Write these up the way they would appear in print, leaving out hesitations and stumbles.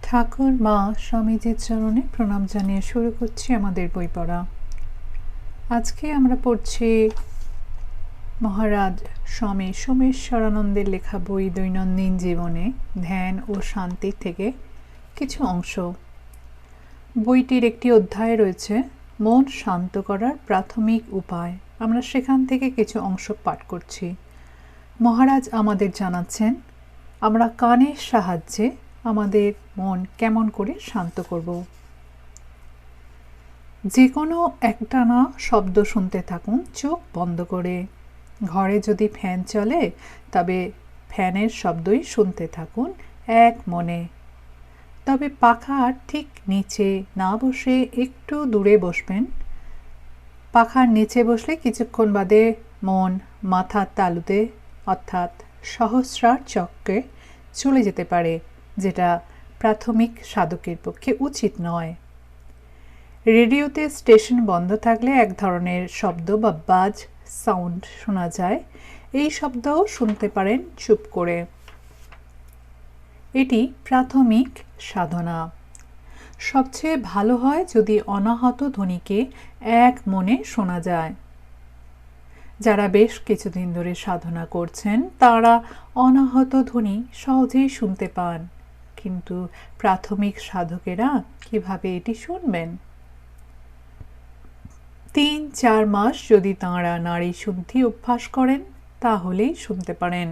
ঠাকুর মা স্বামীজির চরণে প্রণাম জানিয়ে শুরু করছি আমাদের বই পড়া। আজকে আমরা পড়ছি মহারাজ স্বামী সোমেশ্বরানন্দের লেখা বই দৈনন্দিন জীবনে ধ্যান ও শান্তি থেকে কিছু অংশ। বইটির একটি অধ্যায় রয়েছে মন শান্ত করার প্রাথমিক উপায়। আমরা সেখান থেকে কিছু অংশ পাঠ করছি। মহারাজ আমাদের জানাচ্ছেন আমরা কানের সাহায্যে আমাদের মন কেমন করে শান্ত করব। যে কোনো একটানা শব্দ শুনতে থাকুন চোখ বন্ধ করে। ঘরে যদি ফ্যান চলে তবে ফ্যানের শব্দই শুনতে থাকুন এক মনে। তবে পাখার ঠিক নিচে না বসে একটু দূরে বসবেন। পাখার নিচে বসলে কিছুক্ষণ বাদে মন মাথার তালুতে অর্থাৎ সহস্রার চক্রে চলে যেতে পারে, যেটা প্রাথমিক সাধকের পক্ষে উচিত নয়। রেডিওতে স্টেশন বন্ধ থাকলে এক ধরনের শব্দ বা বাজ সাউন্ড শোনা যায়। এই শব্দও শুনতে পারেন চুপ করে। এটি প্রাথমিক সাধনা। সবচেয়ে ভালো হয় যদি অনাহত ধ্বনিকে এক মনে শোনা যায়। যারা বেশ কিছুদিন ধরে সাধনা করছেন তারা অনাহত ধ্বনি সহজেই শুনতে পান, কিন্তু প্রাথমিক সাধকেরা কিভাবে এটি শুনবেন? ৩-৪ মাস যদি তাঁরা নাড়ী শুদ্ধি অভ্যাস করেন তাহলেই শুনতে পারেন।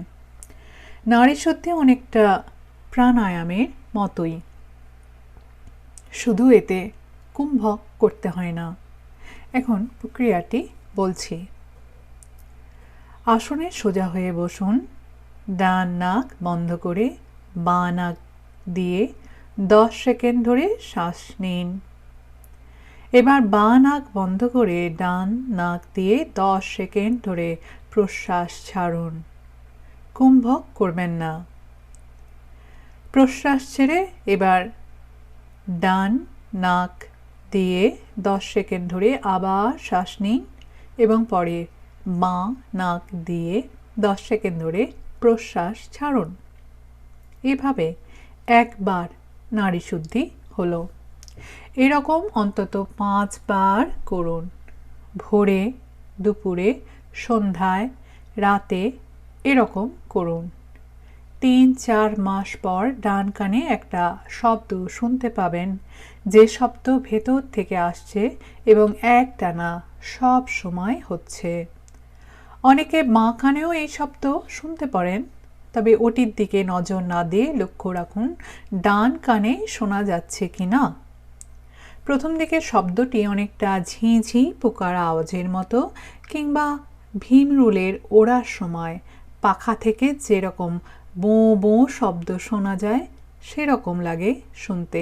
নাড়ী শুদ্ধি অনেকটা প্রাণায়ামের মতোই, শুধু এতে কুম্ভক করতে হয় না। এখন প্রক্রিয়াটি বলছি। আসনে সোজা হয়ে বসুন। ডান নাক বন্ধ করে বাঁ নাক দিয়ে 10 সেকেন্ড ধরে শ্বাস নিন। এবার বাঁ নাক বন্ধ করে ডান নাক দিয়ে 10 সেকেন্ড ধরে প্রশ্বাস ছাড়ুন। কুম্ভক করবেন না। প্রশ্বাস ছেড়ে এবার ডান নাক দিয়ে 10 সেকেন্ড ধরে আবার শ্বাস নিন এবং পরে বাঁ নাক দিয়ে 10 সেকেন্ড ধরে প্রশ্বাস ছাড়ুন। এভাবে একবার নাড়ী শুদ্ধি হলো। এরকম অন্তত 5 বার করুন। ভোরে, দুপুরে, সন্ধ্যায়, রাতে এরকম করুন। ৩-৪ মাস পর ডান কানে একটা শব্দ শুনতে পাবেন, যে শব্দ ভেতর থেকে আসছে এবং একটানা সব সময় হচ্ছে। অনেকে বাঁ কানেও এই শব্দ শুনতে পারেন, তবে ওটির দিকে নজর না দিয়ে লক্ষ্য রাখুন ডান কানে শোনা যাচ্ছে কিনা। প্রথম দিকে শব্দটি অনেকটা ঝিঁঝি পোকার আওয়াজের মতো, কিংবা ভীমরুলের ওড়ার সময় পাখা থেকে যেরকম বোঁ বোঁ শব্দ শোনা যায় সেরকম লাগে শুনতে।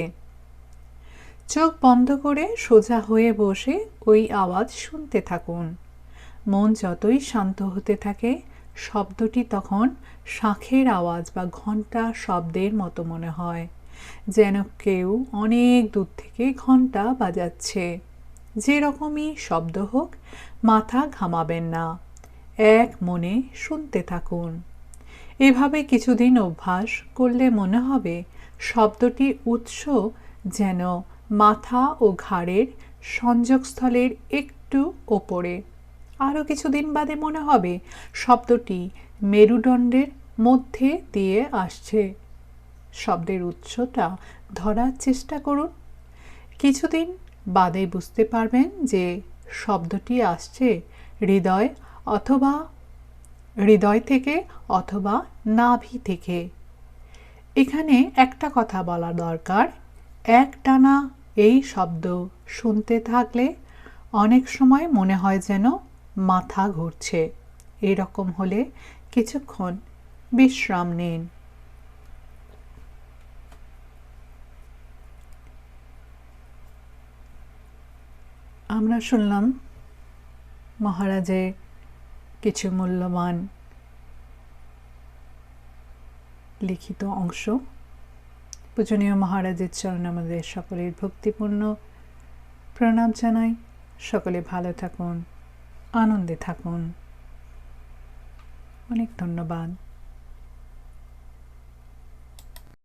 চোখ বন্ধ করে সোজা হয়ে বসে ওই আওয়াজ শুনতে থাকুন। মন যতই শান্ত হতে থাকে শব্দটি তখন শাঁখের আওয়াজ বা ঘণ্টা শব্দের মতো মনে হয়, যেন কেউ অনেক দূর থেকে ঘণ্টা বাজাচ্ছে। যেরকমই শব্দ হোক মাথা ঘামাবেন না, এক মনে শুনতে থাকুন। এভাবে কিছুদিন অভ্যাস করলে মনে হবে শব্দটি উৎস যেন মাথা ও ঘাড়ের সংযোগস্থলের একটু ওপরে। আরও কিছুদিন বাদে মনে হবে শব্দটি মেরুদণ্ডের মধ্যে দিয়ে আসছে। শব্দের উৎসটা ধরার চেষ্টা করুন। কিছুদিন বাদে বুঝতে পারবেন যে শব্দটি আসছে হৃদয় থেকে অথবা নাভি থেকে। এখানে একটা কথা বলা দরকার, একটানা এই শব্দ শুনতে থাকলে অনেক সময় মনে হয় যেন মাথা ঘুরছে। এরকম হলে কিছুক্ষণ বিশ্রাম নিন। আমরা শুনলাম মহারাজের কিছু মূল্যবান লিখিত অংশ। পূজনীয় মহারাজের চরণে আমাদের সকলের ভক্তিপূর্ণ প্রণাম জানাই। সকলে ভালো থাকুন, আনন্দে থাকুন। অনেক ধন্যবাদ।